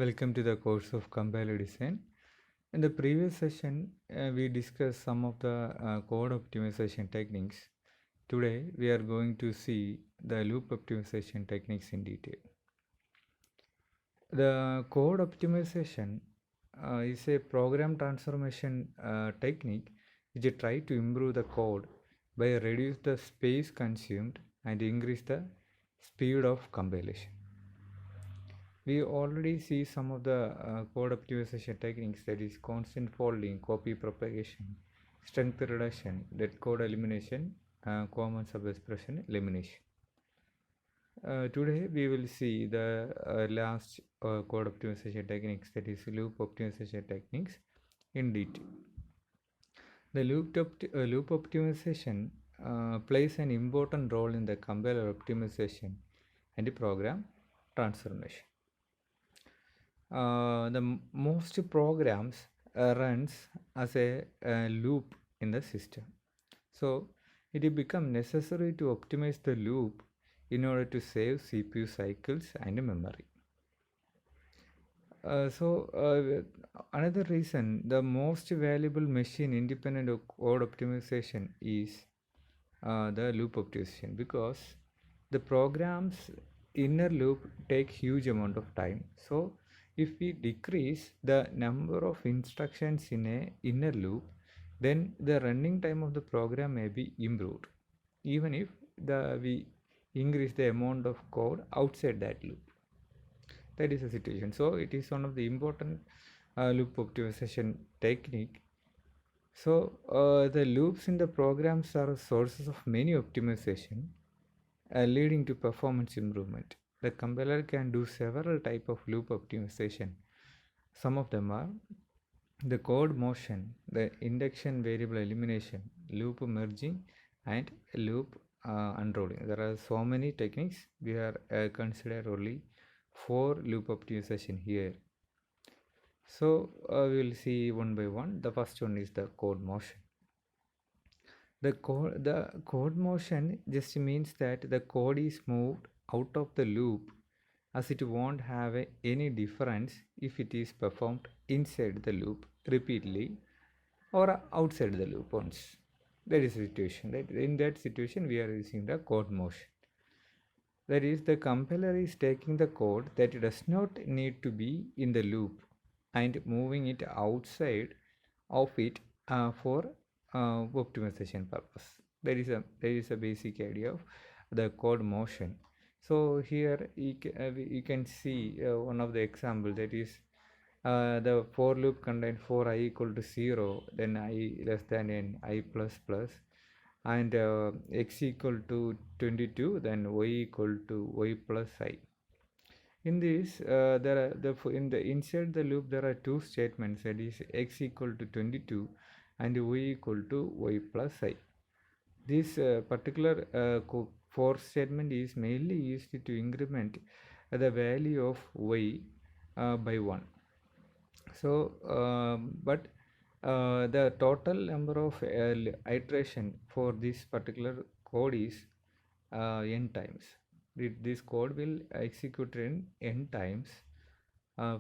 Welcome to the course of compiler design. In the previous session, we discussed some of the code optimization techniques. Today, we are going to see the loop optimization techniques in detail. The code optimization is a program transformation technique which try to improve the code by reduce the space consumed and increase the speed of compilation. We already see some of the code optimization techniques, that is constant folding, copy propagation, strength reduction, dead code elimination, common subexpression elimination. Today we will see the last code optimization techniques, that is loop optimization techniques in detail. The loop optimization plays an important role in the compiler optimization and the program transformation. The most programs runs as a loop in the system. So it will become necessary to optimize the loop in order to save CPU cycles and memory. Another reason, the most valuable machine independent of code optimization is the loop optimization, because the program's inner loop take huge amount of time. So if we decrease the number of instructions in a inner loop, then the running time of the program may be improved, even if we increase the amount of code outside that loop. That is the situation. So it is one of the important loop optimization technique. So the loops in the programs are sources of many optimization, leading to performance improvement. The compiler can do several type of loop optimization. Some of them are the code motion, the induction variable elimination, loop merging, and loop unrolling. There are so many techniques. We are consider only 4 loop optimization here. So we will see one by one. The first one is the code motion. The code motion just means that the code is moved out of the loop, as it won't have any difference if it is performed inside the loop repeatedly or outside the loop once. That is the situation. In that situation, we are using the code motion. That is, the compiler is taking the code that does not need to be in the loop and moving it outside of it for optimization purpose. That is a basic idea of the code motion. So here you can see one of the example, that is the for loop contain for I equal to 0, then I less than n, I plus plus, and x equal to 22, then y equal to y plus I. In this, in the inside the loop there are two statements, that is x equal to 22 and y equal to y plus I. This particular for statement is mainly used to increment the value of y by 1. So, but the total number of iteration for this particular code is n times. This code will execute in n times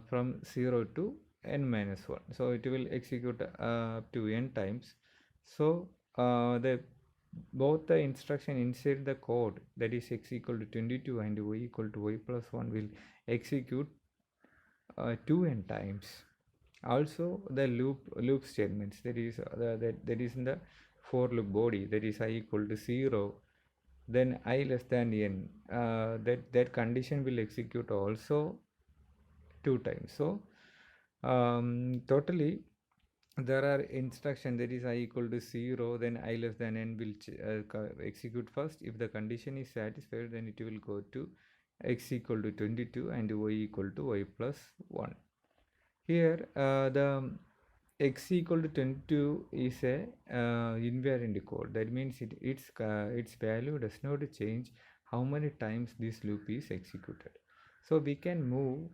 from 0 to n minus 1. So it will execute up to n times. So the both the instruction inside the code, that is x equal to 22 and y equal to y plus 1, will execute 2n times. Also the loop statements, that is that is in the for loop body, that is I equal to 0, then I less than n, that condition will execute also 2 times. So totally there are instruction, that is I equal to 0, then I less than n will execute first. If the condition is satisfied, then it will go to x equal to 22 and y equal to y plus 1. Here the x equal to 22 is a invariant code. That means its value does not change how many times this loop is executed. So we can move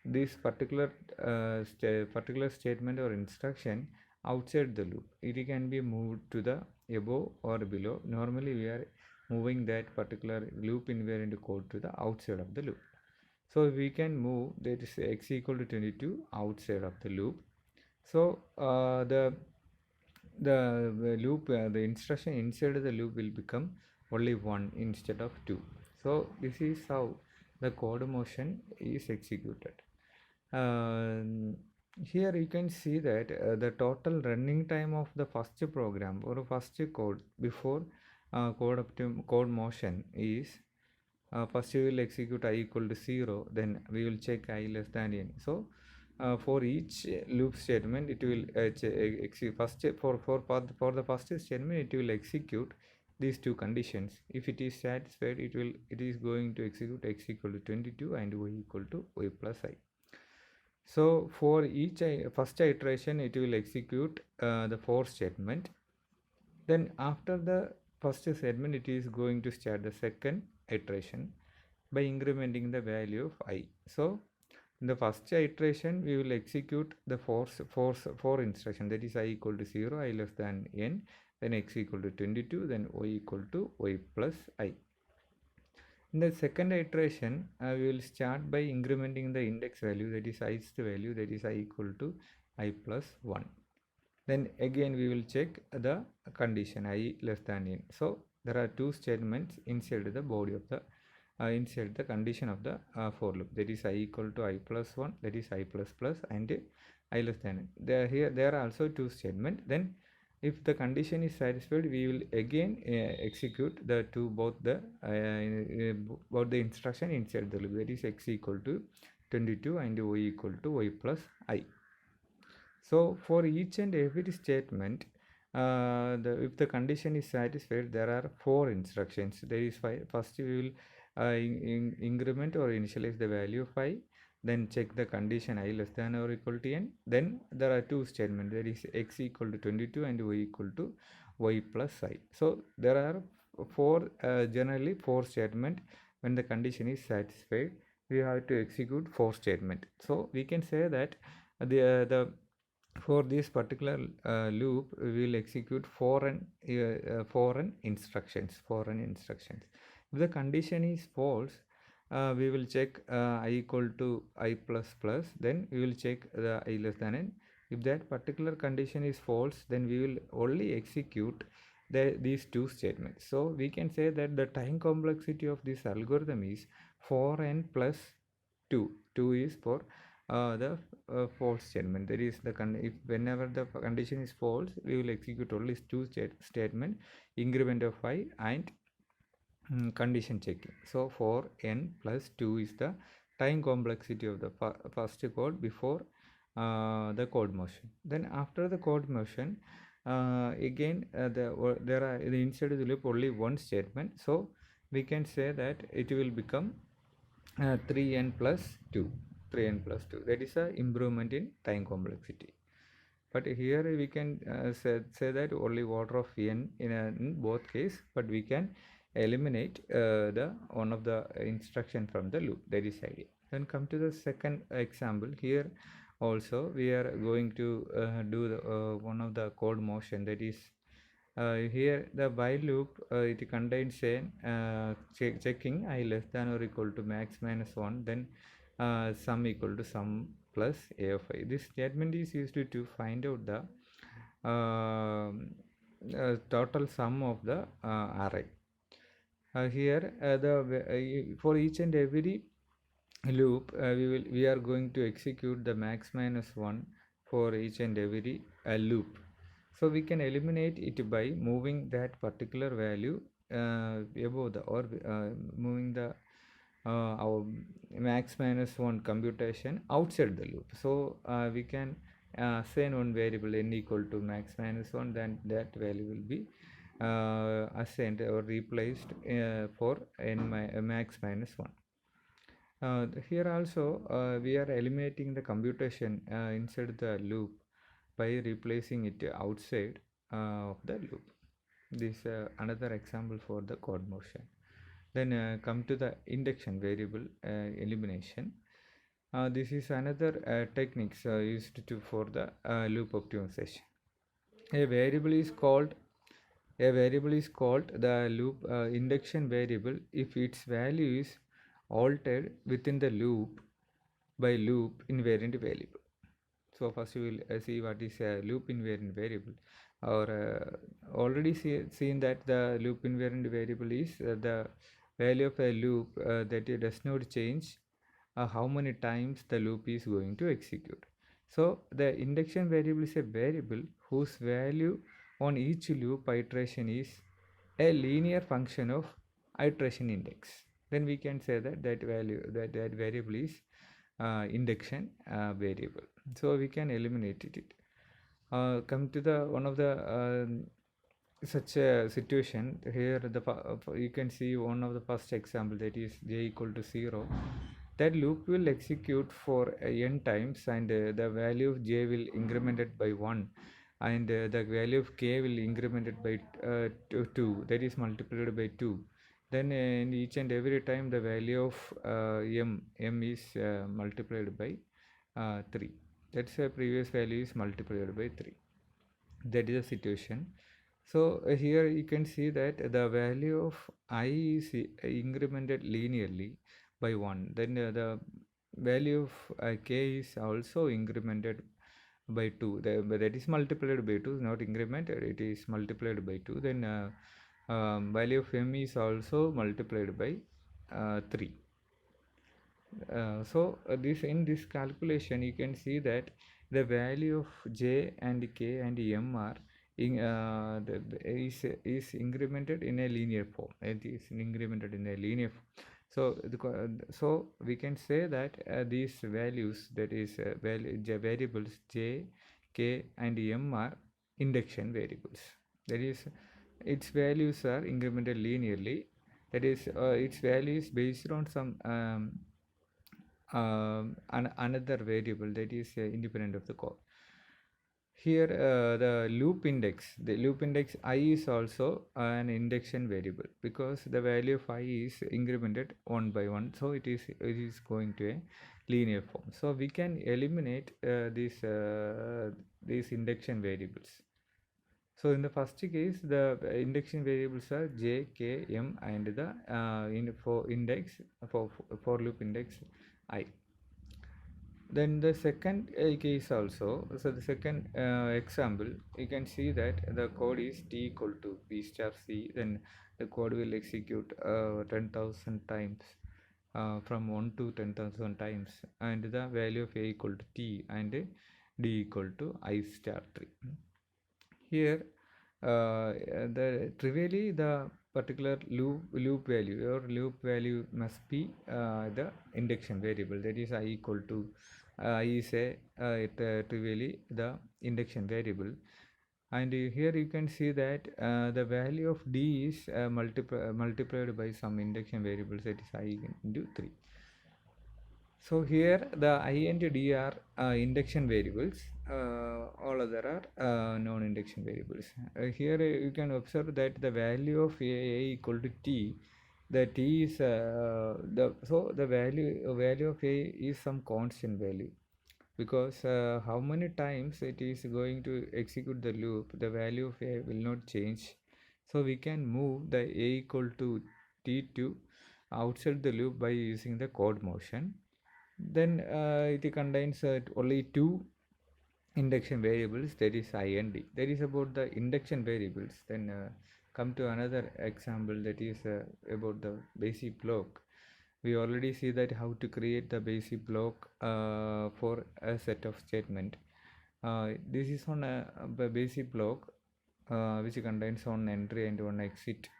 this particular statement or instruction outside the loop. It can be moved to the above or below. Normally we are moving that particular loop invariant code to the outside of the loop. So we can move that is x equal to 22 outside of the loop. So the loop, the instruction inside the loop will become only 1 instead of 2. So this is how the code motion is executed. Here you can see that the total running time of the first program or first code before code motion is, first we will execute I equal to 0, then we will check I less than n. So for each loop statement it will first for the first statement it will execute these two conditions. If it is satisfied, it is going to execute x equal to 22 and y equal to y plus I. So for each first iteration it will execute the for statement. Then after the first statement it is going to start the second iteration by incrementing the value of I. So in the first iteration we will execute the for instruction, that is I equal to 0, I less than n, then x equal to 22, then y equal to y plus I. In the second iteration, we will start by incrementing the index value, that is ith value, that is I equal to I plus 1. Then again we will check the condition I less than n. So there are two statements inside the body of the inside the condition of the for loop, that is I equal to I plus 1, that is I plus plus, and I less than n. There are also two statements. Then if the condition is satisfied, we will again execute the both the instruction inside the loop, that is x equal to 22 and y equal to y plus I. So for each and every statement, if the condition is satisfied, there are 4 instructions. There is first we will increment or initialize the value of I, then check the condition I less than or equal to n. Then there are two statements, that is x equal to 22 and y equal to y plus I. So there are generally 4 statements. When the condition is satisfied, we have to execute 4 statements. So we can say that the for this particular loop we will execute foreign instructions. If the condition is false, we will check I equal to I plus plus, then we will check the I less than n. If that particular condition is false, then we will only execute these two statements. So we can say that the time complexity of this algorithm is 4n plus 2. 2 is for the false statement. That is the if whenever the condition is false, we will execute only two statement, increment of I and condition checking. So for n plus 2 is the time complexity of the first code before the code motion. Then after the code motion, again there are inside the loop only one statement. So we can say that it will become 3n plus 2. 3n plus 2, that is a improvement in time complexity. But here we can say that only order of n in both case, but we can eliminate the one of the instruction from the loop. That is idea. Then come to the second example. Here also we are going to do the one of the code motion, that is here the while loop it contains a checking I less than or equal to max minus 1, then sum equal to sum plus a of I. This statement is used to find out the total sum of the array. Here for each and every loop we are going to execute the max minus 1 for each and every loop. So we can eliminate it by moving that particular value above the or moving the our max minus 1 computation outside the loop. So we can assign one variable n equal to max minus 1, then that value will be assigned or replaced for max minus 1. Here also we are eliminating the computation inside the loop by replacing it outside of the loop. This is another example for the code motion. Then come to the induction variable elimination. This is another techniques used for the loop optimization. A variable is called the loop induction variable if its value is altered within the loop by loop invariant variable. So first we will see what is a loop invariant variable, or already seen that the loop invariant variable is the value of a loop that it does not change how many times the loop is going to execute. So the induction variable is a variable whose value on each loop iteration is a linear function of iteration index. Then we can say that that variable is induction variable. So we can eliminate it. Come to the one of the such a situation here. You can see one of the first example, that is j equal to 0. That loop will execute for n times, and the value of j will incremented by 1, and the value of k will incremented by 2, that is multiplied by 2. Then in each and every time the value of m is multiplied by 3. That's a previous value is multiplied by 3. That is the situation. So here you can see that the value of I is incremented linearly by 1. Then the value of k is also incremented by 2. That is multiplied by 2, not incremented, it is multiplied by 2. Then value of m is also multiplied by 3. This in this calculation you can see that the value of j and k and m are is incremented in a linear form. It is incremented in a linear form. So we can say that these values, that is variables j, k and m are induction variables. That is, its values are incremented linearly. That is, its value is based on some another variable that is independent of the core. Here the loop index I is also an induction variable, because the value of I is incremented one by one, so it is going to a linear form. So we can eliminate these induction variables. So in the first case, the induction variables are j, k, m, and the for loop index I. Then the second case also, so the second example, you can see that the code is t equal to b star c. Then the code will execute 10,000 times, from 1 to 10,000 times, and the value of a equal to t and d equal to I star 3. Here trivially the particular loop value must be the induction variable, that is I equal to I is trivially the induction variable. And here you can see that the value of d is multiplied by some induction variables, that is I into 3. So here the I and d are induction variables, all other are non-induction variables. Here you can observe that the value of a equal to t, the t is the value of a is some constant value, because how many times it is going to execute the loop, the value of a will not change. So we can move the a equal to t to outside the loop by using the chord motion. Then it contains only two induction variables, that is I and d. That is about the induction variables. Then come to another example, that is about the basic block. We already see that how to create the basic block for a set of statement. This is on a basic block which contains one entry and one exit.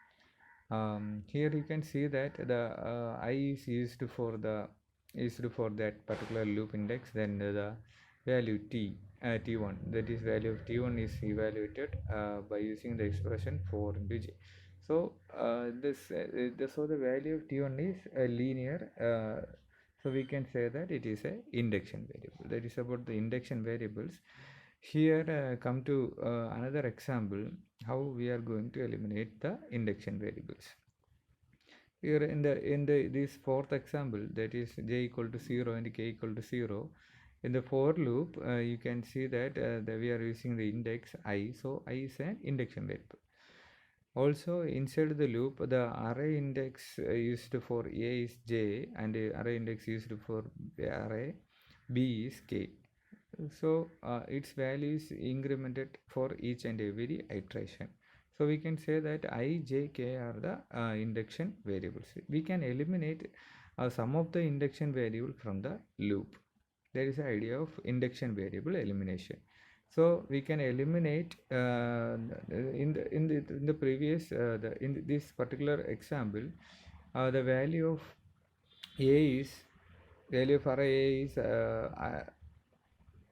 Here you can see that the I is used for that particular loop index. Then the value t1, that is value of t1 is evaluated by using the expression 4 into j. So the value of t1 is linear, so we can say that it is a induction variable. That is about the induction variables. Here come to another example, how we are going to eliminate the induction variables. Here in this fourth example, that is j equal to 0 and k equal to 0, in the for loop you can see that we are using the index I, so I is an induction variable. Also, inside the loop, the array index used for A is j, and the array index used for array b is k. So its value is incremented for each and every iteration. So we can say that I, j, k are the induction variables. We can eliminate some of the induction variable from the loop. There is the idea of induction variable elimination. So we can eliminate in the previous in this particular example, the value of a is value of array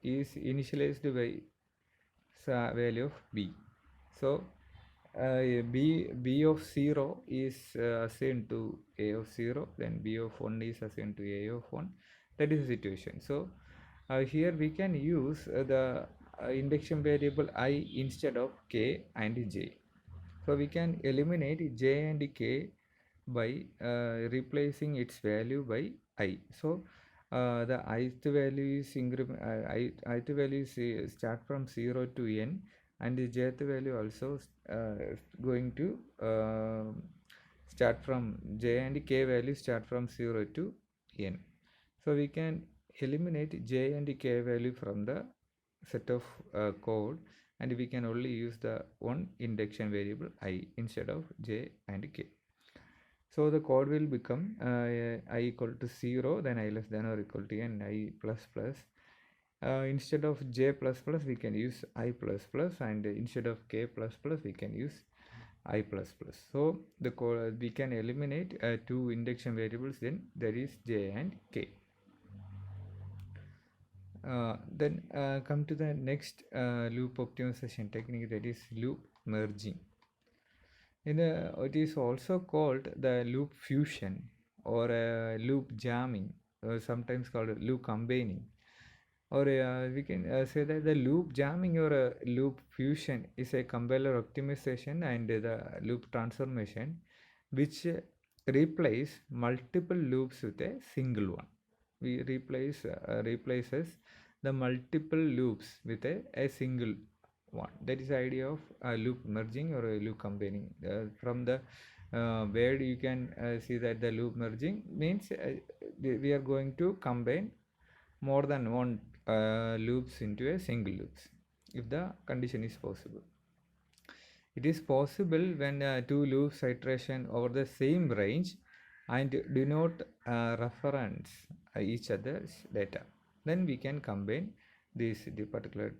is initialized by value of b. So b of 0 is assigned to a of 0, then b of 1 is assigned to a of 1. That is the situation. So here we can use the induction variable I instead of k and j. So we can eliminate j and k by replacing its value by I. So the ith value is ith value is start from 0 to n, and the jth value also going to start from j, and k value start from 0 to n. So we can eliminate j and k value from the set of code, and we can only use the one induction variable I instead of j and k. So the code will become I equal to 0, then I less than or equal to n, I plus plus. Instead of j plus plus, we can use I plus plus, and instead of k plus plus, we can use I plus plus. So the code, we can eliminate two induction variables, then there is j and k. Then come to the next loop optimization technique, that is loop merging. It is also called the loop fusion or loop jamming, sometimes called loop combining. Or we can say that the loop jamming or loop fusion is a compiler optimization and the loop transformation which replace multiple loops with a single one. We replaces the multiple loops with a single one. That is the idea of loop merging or loop combining. From the where you can see that the loop merging means we are going to combine more than one loops into a single loops if the condition is possible. It is possible when two loops iteration over the same range and do not reference each other's data. Then we can combine the particular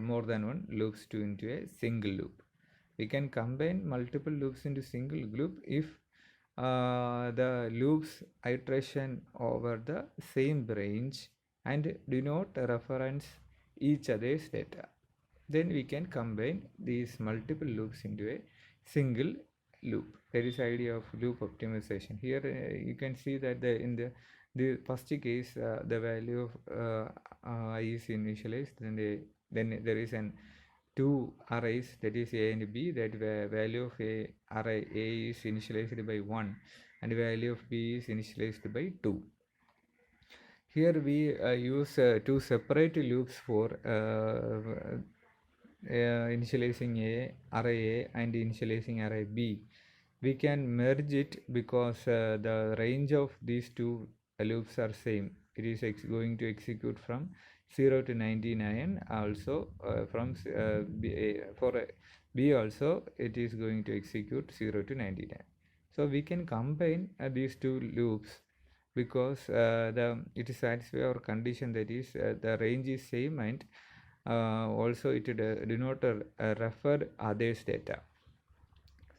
more than one loops into a single loop. We can combine multiple loops into single loop if the loops iteration over the same range and do not reference each other's data. Then we can combine these multiple loops into a single loop. There is idea of loop optimization. Here you can see that in the first case the value of I is initialized, then there is an two arrays, that is a and b, that value of a array a is initialized by 1 and value of b is initialized by 2. Here we use two separate loops for initializing array A and initializing array B. We can merge it because the range of these two loops are same. It is going to execute from 0 to 99. Also from for B also it is going to execute 0 to 99. So we can combine these two loops because it satisfies our condition, that is the range is same, and also it do not refer others data.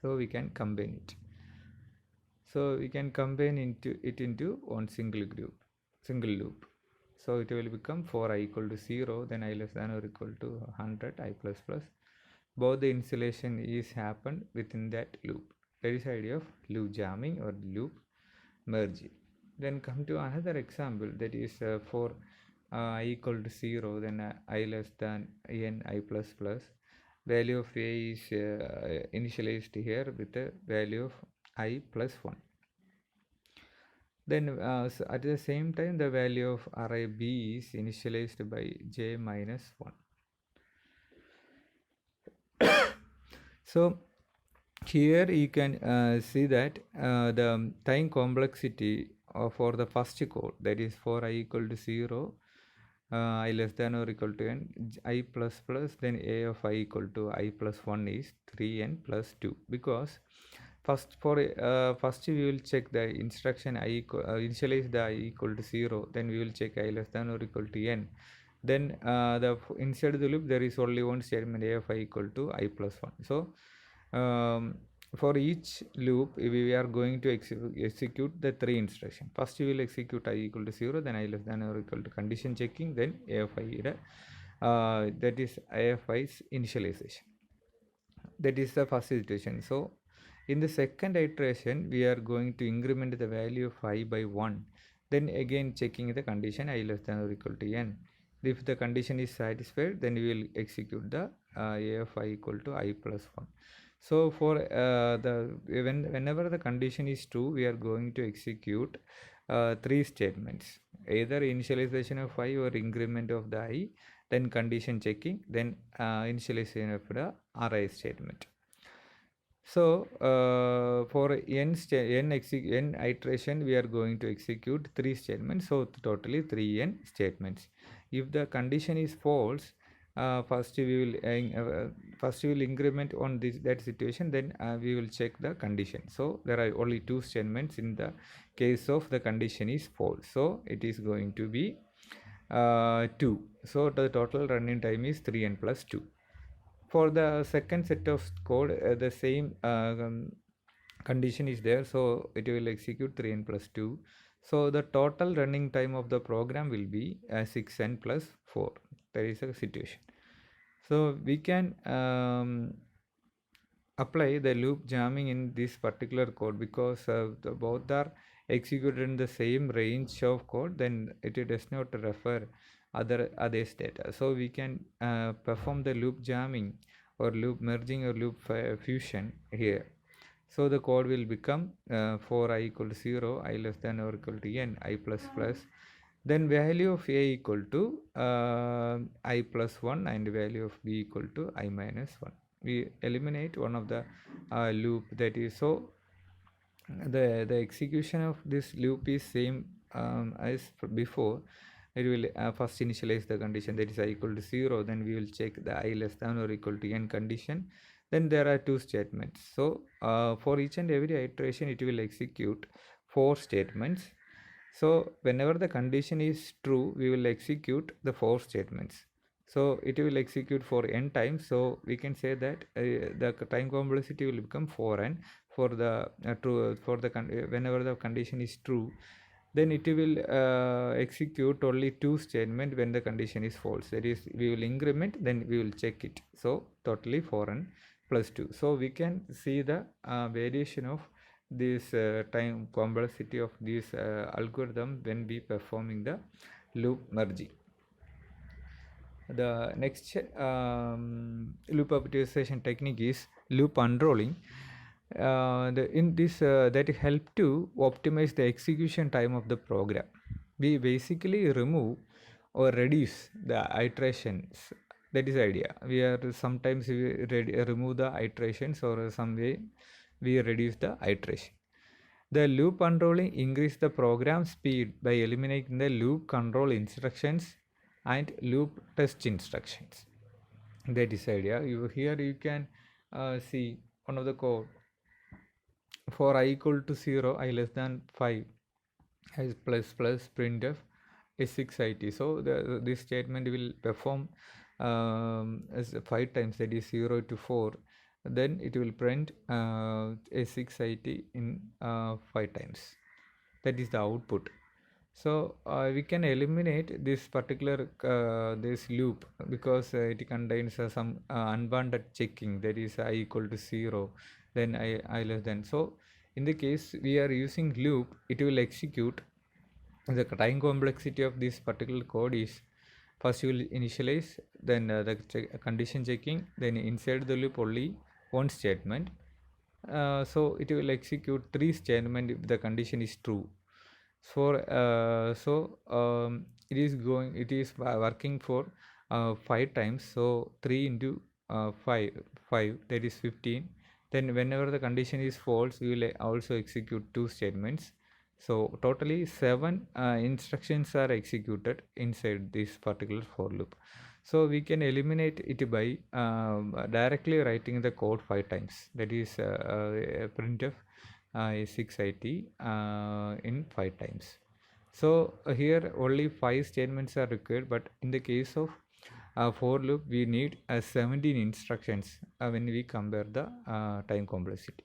So we can combine it. So we can combine into one single loop. So it will become for I equal to 0, then I less than or equal to 100, I plus plus. Both the installation is happened within that loop. That is the idea of loop jamming or loop merging. Then come to another example, that is for I equal to 0, then I less than n, I plus plus. Value of a is initialized here with the value of I plus 1. Then so at the same time the value of array b is initialized by j minus 1. So Here you can see that the time complexity for the first code, that is for I equal to 0, I less than or equal to n, I plus plus, then a of I equal to I plus 1 is 3n plus 2, because first we will check the instruction initialize the I equal to 0, then we will check I less than or equal to n. Then inside the loop there is only one statement, a of I equal to I plus 1. So for each loop we are going to execute the 3 instructions. First we will execute I equal to 0, then I less than or equal to condition checking, then a of I, that is a of i's initialization. That is the first situation. So in the second iteration we are going to increment the value of I by 1, then again checking the condition I less than or equal to n. If the condition is satisfied, then we will execute the a of I equal to I plus 1. So for whenever the condition is true, we are going to execute 3 statements, either initialization of I or increment of the I, then condition checking, then initialization of the RI statement. So for n iteration we are going to execute 3 statements, so totally 3n statements. If the condition is false, first we will increment on that situation, then we will check the condition. So there are only 2 statements in the case of the condition is false, so it is going to be 2. So the total running time is 3n plus 2. For the second set of code, the same condition is there, so it will execute 3n plus 2. So the total running time of the program will be 6n plus 4. That is a situation. So we can apply the loop jamming in this particular code, because both are executed in the same range of code, then it does not refer others data. So we can perform the loop jamming or loop merging or loop fusion here. So the code will become for I equal to 0, I less than or equal to n, I plus plus, then value of a equal to I plus 1 and value of b equal to I minus 1. We eliminate one of the loop, that is, so the execution of this loop is same as before. It will first initialize the condition, that is I equal to 0, then we will check the I less than or equal to n condition, then there are 2 statements. So for each and every iteration it will execute 4 statements. So whenever the condition is true, we will execute the 4 statements. So it will execute for n times, so we can say that the time complexity will become 4n for the true for the whenever the condition is true, then it will execute only 2 statement when the condition is false, that is we will increment, then we will check it. So totally 4n plus 2. So we can see the variation of this time complexity of this algorithm when we performing the loop merging. The next loop optimization technique is loop unrolling. In this that help to optimize the execution time of the program. We basically remove or reduce the iterations. That is the idea. We are sometimes we remove the iterations, or some way we reduce the iteration. The loop unrolling increase the program speed by eliminating the loop control instructions and loop test instructions. That is the idea. Here you can see one of the code. For I equal to 0, I less than 5, as plus plus printf is 6it. So this statement will perform as 5 times, that is 0 to 4. Then it will print a 6it in 5 times. That is the output. So we can eliminate this particular this loop, because it contains some unwanted checking, that is I equal to 0, then I less than. So in the case we are using loop, it will execute. The time complexity of this particular code is, first you will initialize, then the condition checking, then inside the loop only one statement. So it will execute 3 statements if the condition is true. For it is working for 5 times, so 3 into 5, that is 15, Then whenever the condition is false, we will also execute 2 statements. So totally 7 instructions are executed inside this particular for loop. So we can eliminate it by directly writing the code 5 times. That is printf 6it in 5 times. So here only 5 statements are required, but in the case of for loop we need 17 instructions when we compare the time complexity.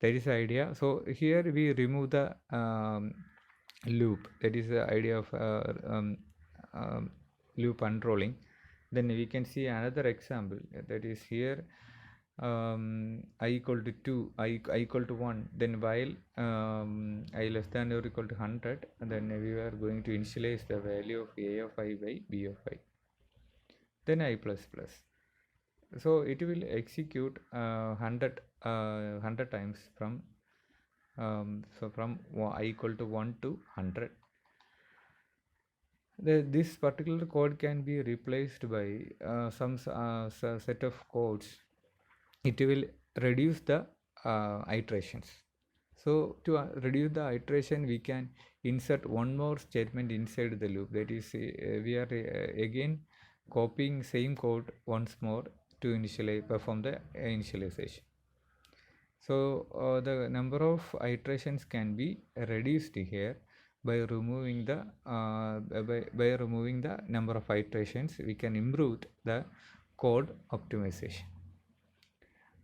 That is the idea. So here we remove the loop. That is the idea of loop unrolling. Then we can see another example, that is here I equal to 2, I equal to 1, then while I less than or equal to 100, then we are going to initialize the value of a of I by b of I, then I plus plus. So it will execute 100 times from so from I equal to 1 to 100. This particular code can be replaced by some set of codes. It will reduce the iterations. So to reduce the iteration, we can insert one more statement inside the loop. That is, we are again copying same code once more to perform the initialization. So the number of iterations can be reduced here by removing the number of iterations. We can improve the code optimization.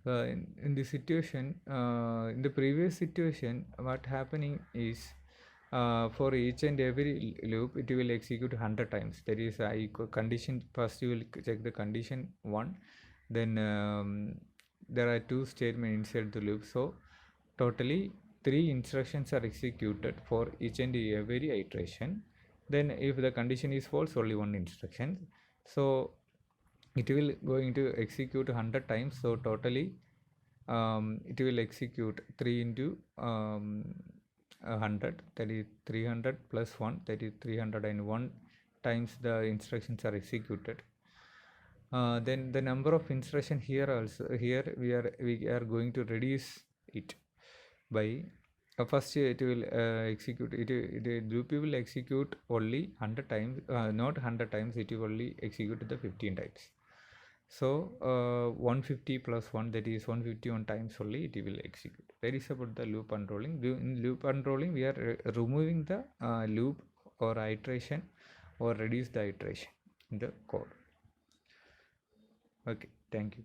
In this situation, in the previous situation, what happening is for each and every loop it will execute 100 times. That is condition, first you will check the condition 1, then there are 2 statements inside the loop, so totally 3 instructions are executed for each and every iteration. Then if the condition is false, only 1 instruction. So it will going to execute 100 times, so totally it will execute 3 into 100, that is 300 plus 1, that is 301 times the instructions are executed. Then the number of instruction here also, here we are going to reduce it by first it will execute the loop will execute only 100 times, not 100 times, it will only execute the 15 times. So 150 plus 1, that is 151 times only it will execute. That is about the loop unrolling. In loop unrolling, we are removing the loop or iteration or reduce the iteration in the code. Okay, thank you.